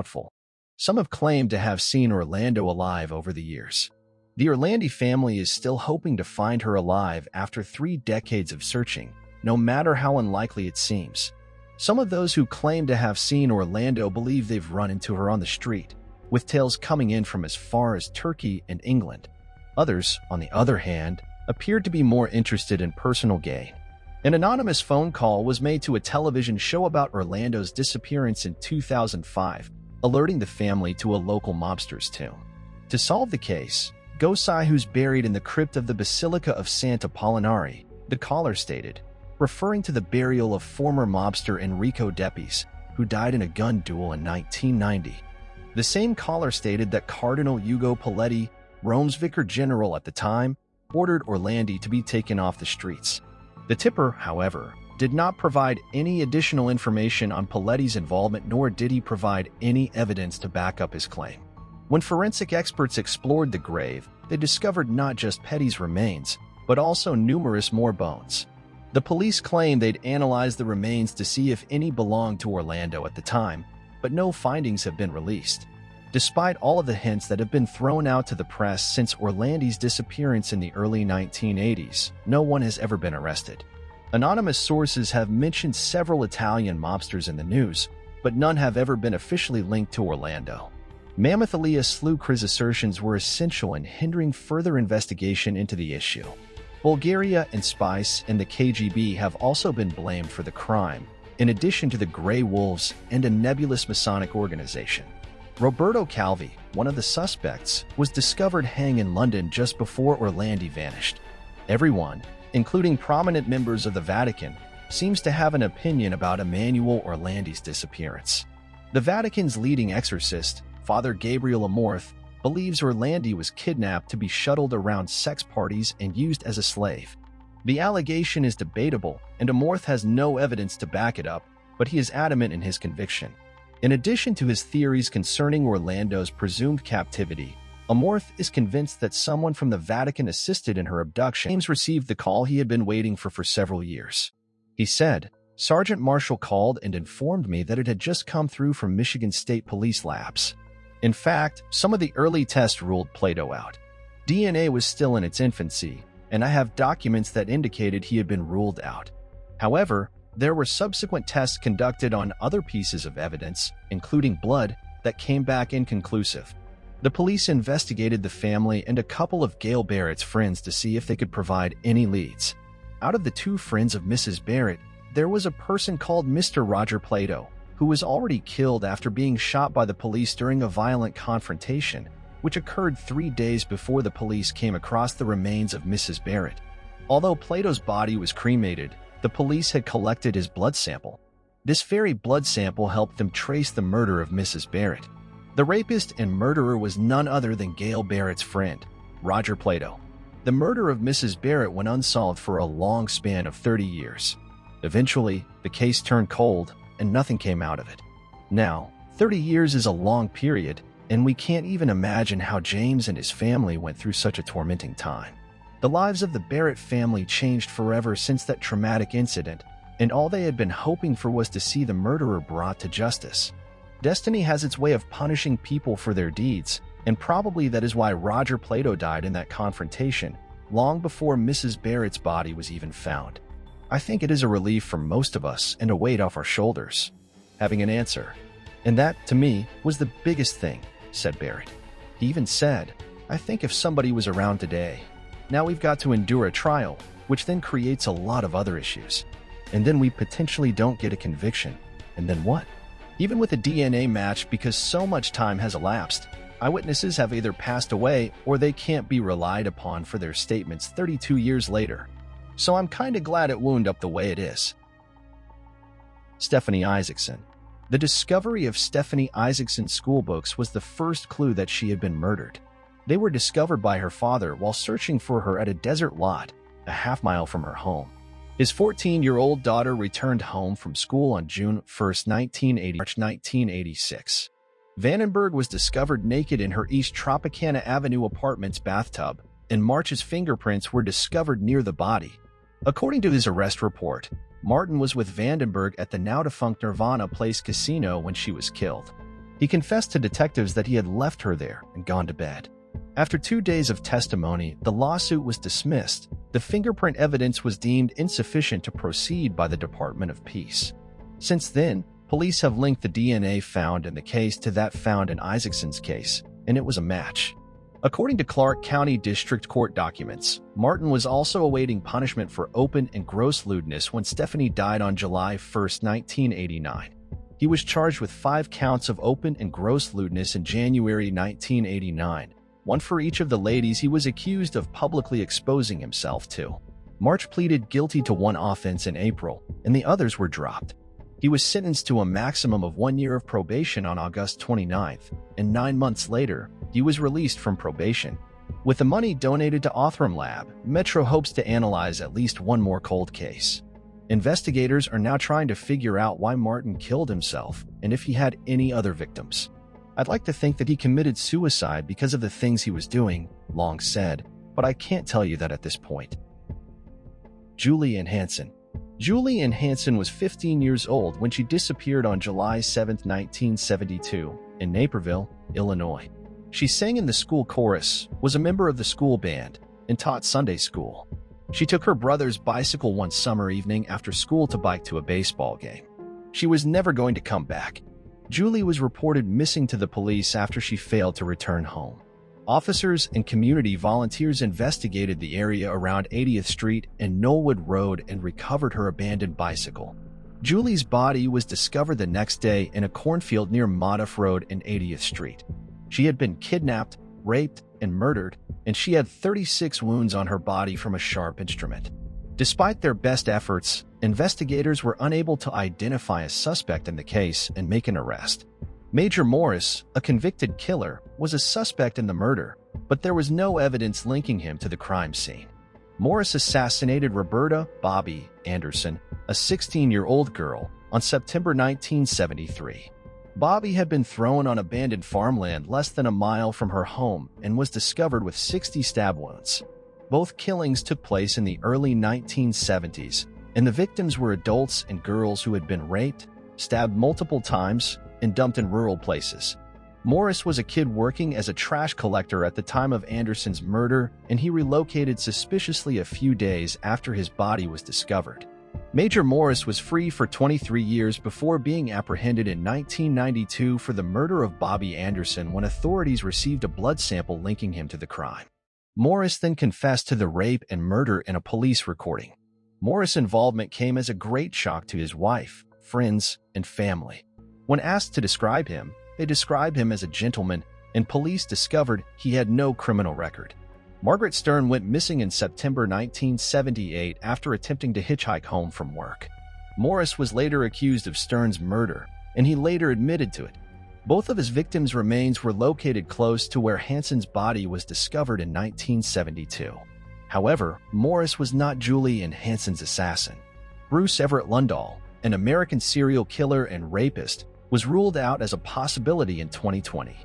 doubtful. Some have claimed to have seen Orlando alive over the years. The Orlandi family is still hoping to find her alive after 3 decades of searching, no matter how unlikely it seems. Some of those who claim to have seen Orlando believe they've run into her on the street, with tales coming in from as far as Turkey and England. Others, on the other hand, appeared to be more interested in personal gain. An anonymous phone call was made to a television show about Orlando's disappearance in 2005, alerting the family to a local mobster's tomb. To solve the case, go see who's buried in the crypt of the Basilica of Sant'Apollinare, the caller stated, referring to the burial of former mobster Enrico Deppies, who died in a gun duel in 1990. The same caller stated that Cardinal Ugo Paletti, Rome's vicar general at the time, ordered Orlandi to be taken off the streets. The tipper, however, did not provide any additional information on Paletti's involvement, nor did he provide any evidence to back up his claim. When forensic experts explored the grave, they discovered not just Petty's remains, but also numerous more bones. The police claimed they'd analyzed the remains to see if any belonged to Orlando at the time, but no findings have been released. Despite all of the hints that have been thrown out to the press since Orlandi's disappearance in the early 1980s, no one has ever been arrested. Anonymous sources have mentioned several Italian mobsters in the news, but none have ever been officially linked to Orlando. Mammoth Elias Slukri's assertions were essential in hindering further investigation into the issue. Bulgaria and Spice and the KGB have also been blamed for the crime, in addition to the Grey Wolves and a nebulous Masonic organization. Roberto Calvi, one of the suspects, was discovered hanging in London just before Orlandi vanished. Everyone, including prominent members of the Vatican, seems to have an opinion about Emmanuel Orlandi's disappearance. The Vatican's leading exorcist, Father Gabriel Amorth, believes Orlandi was kidnapped to be shuttled around sex parties and used as a slave. The allegation is debatable, and Amorth has no evidence to back it up, but he is adamant in his conviction. In addition to his theories concerning Orlando's presumed captivity, Amorth is convinced that someone from the Vatican assisted in her abduction. James received the call he had been waiting for several years. He said, "Sergeant Marshall called and informed me that it had just come through from Michigan State Police labs. In fact, some of the early tests ruled Plato out. DNA was still in its infancy, and I have documents that indicated he had been ruled out. However, there were subsequent tests conducted on other pieces of evidence, including blood, that came back inconclusive. The police investigated the family and a couple of Gail Barrett's friends to see if they could provide any leads. Out of the 2 friends of Mrs. Barrett, there was a person called Mr. Roger Plato, who was already killed after being shot by the police during a violent confrontation, which occurred 3 days before the police came across the remains of Mrs. Barrett. Although Plato's body was cremated, the police had collected his blood sample. This very blood sample helped them trace the murder of Mrs. Barrett. The rapist and murderer was none other than Gail Barrett's friend, Roger Plato. The murder of Mrs. Barrett went unsolved for a long span of 30 years. Eventually, the case turned cold, and nothing came out of it. Now, 30 years is a long period, and we can't even imagine how James and his family went through such a tormenting time. The lives of the Barrett family changed forever since that traumatic incident, and all they had been hoping for was to see the murderer brought to justice. Destiny has its way of punishing people for their deeds, and probably that is why Roger Plato died in that confrontation, long before Mrs. Barrett's body was even found. I think it is a relief for most of us and a weight off our shoulders, having an answer. And that, to me, was the biggest thing, said Barrett. He even said, I think if somebody was around today, now we've got to endure a trial, which then creates a lot of other issues. And then we potentially don't get a conviction. And then what? Even with a DNA match, because so much time has elapsed, eyewitnesses have either passed away or they can't be relied upon for their statements 32 years later. So I'm kinda glad it wound up the way it is. Stephanie Isacson. The discovery of Stephanie Isacson's schoolbooks was the first clue that she had been murdered. They were discovered by her father while searching for her at a desert lot, a half-mile from her home. His 14-year-old daughter returned home from school on June 1, 1986. Vandenberg was discovered naked in her East Tropicana Avenue apartment's bathtub, and March's fingerprints were discovered near the body. According to his arrest report, Martin was with Vandenberg at the now-defunct Nirvana Place Casino when she was killed. He confessed to detectives that he had left her there and gone to bed. After 2 days of testimony, the lawsuit was dismissed. The fingerprint evidence was deemed insufficient to proceed by the Department of Peace. Since then, police have linked the DNA found in the case to that found in Isacson's case, and it was a match. According to Clark County District Court documents, Martin was also awaiting punishment for open and gross lewdness when Stephanie died on July 1, 1989. He was charged with 5 counts of open and gross lewdness in January 1989, one for each of the ladies he was accused of publicly exposing himself to. March pleaded guilty to 1 offense in April, and the others were dropped. He was sentenced to a maximum of 1 year of probation on August 29th, and 9 months later, he was released from probation. With the money donated to Othram Lab, Metro hopes to analyze at least one more cold case. Investigators are now trying to figure out why Martin killed himself and if he had any other victims. I'd like to think that he committed suicide because of the things he was doing, Long said, but I can't tell you that at this point. Julie Ann Hansen. Julie Ann Hansen was 15 years old when she disappeared on July 7, 1972, in Naperville, Illinois. She sang in the school chorus, was a member of the school band, and taught Sunday school. She took her brother's bicycle one summer evening after school to bike to a baseball game. She was never going to come back. Julie was reported missing to the police after she failed to return home. Officers and community volunteers investigated the area around 80th Street and Knollwood Road and recovered her abandoned bicycle. Julie's body was discovered the next day in a cornfield near Modoff Road and 80th Street. She had been kidnapped, raped, and murdered, and she had 36 wounds on her body from a sharp instrument. Despite their best efforts, investigators were unable to identify a suspect in the case and make an arrest. Major Morris, a convicted killer, was a suspect in the murder, but there was no evidence linking him to the crime scene. Morris assassinated Roberta Bobby Anderson, a 16-year-old girl, on September 1973. Bobby had been thrown on abandoned farmland less than a mile from her home and was discovered with 60 stab wounds. Both killings took place in the early 1970s, and the victims were adults and girls who had been raped, stabbed multiple times, and dumped in rural places. Morris was a kid working as a trash collector at the time of Anderson's murder, and he relocated suspiciously a few days after his body was discovered. Major Morris was free for 23 years before being apprehended in 1992 for the murder of Bobby Anderson when authorities received a blood sample linking him to the crime. Morris then confessed to the rape and murder in a police recording. Morris' involvement came as a great shock to his wife, friends, and family. When asked to describe him, they described him as a gentleman, and police discovered he had no criminal record. Margaret Stern went missing in September 1978 after attempting to hitchhike home from work. Morris was later accused of Stern's murder, and he later admitted to it. Both of his victims' remains were located close to where Hansen's body was discovered in 1972. However, Morris was not Julie Ann Hansen's assassin. Bruce Everett Lundahl, an American serial killer and rapist, was ruled out as a possibility in 2020.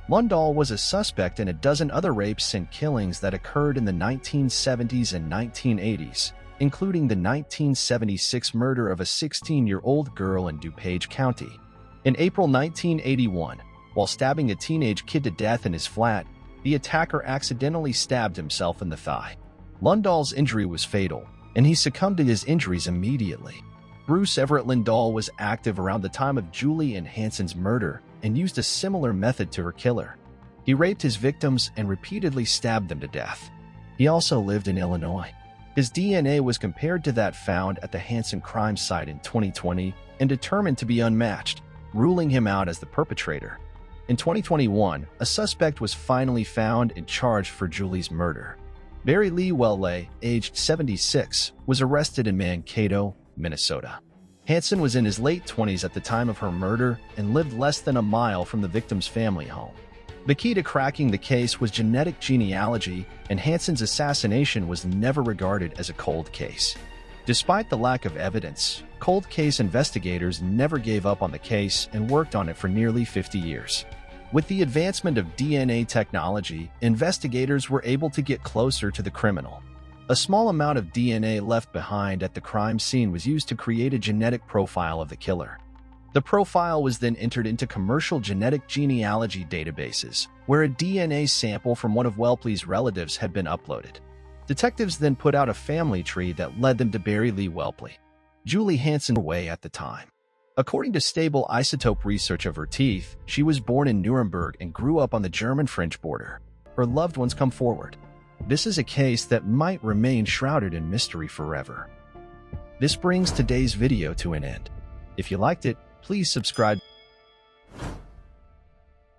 Lundahl was a suspect in a dozen other rapes and killings that occurred in the 1970s and 1980s, including the 1976 murder of a 16-year-old girl in DuPage County. In April 1981, while stabbing a teenage kid to death in his flat, the attacker accidentally stabbed himself in the thigh. Lundahl's injury was fatal, and he succumbed to his injuries immediately. Bruce Everett Lundahl was active around the time of Julie Ann Hansen's murder and used a similar method to her killer. He raped his victims and repeatedly stabbed them to death. He also lived in Illinois. His DNA was compared to that found at the Hansen crime site in 2020 and determined to be unmatched, ruling him out as the perpetrator. In 2021, a suspect was finally found and charged for Julie's murder. Barry Lee Welle, aged 76, was arrested in Mankato, Minnesota. Hansen was in his late 20s at the time of her murder and lived less than a mile from the victim's family home. The key to cracking the case was genetic genealogy, and Hansen's assassination was never regarded as a cold case. Despite the lack of evidence, cold case investigators never gave up on the case and worked on it for nearly 50 years. With the advancement of DNA technology, investigators were able to get closer to the criminal. A small amount of DNA left behind at the crime scene was used to create a genetic profile of the killer. The profile was then entered into commercial genetic genealogy databases, where a DNA sample from one of Whelpley's relatives had been uploaded. Detectives then put out a family tree that led them to Barry Lee Whelpley, Julie Hansen away at the time. According to stable isotope research of her teeth, she was born in Nuremberg and grew up on the German-French border. Her loved ones come forward. This is a case that might remain shrouded in mystery forever. This brings today's video to an end. If you liked it, please subscribe.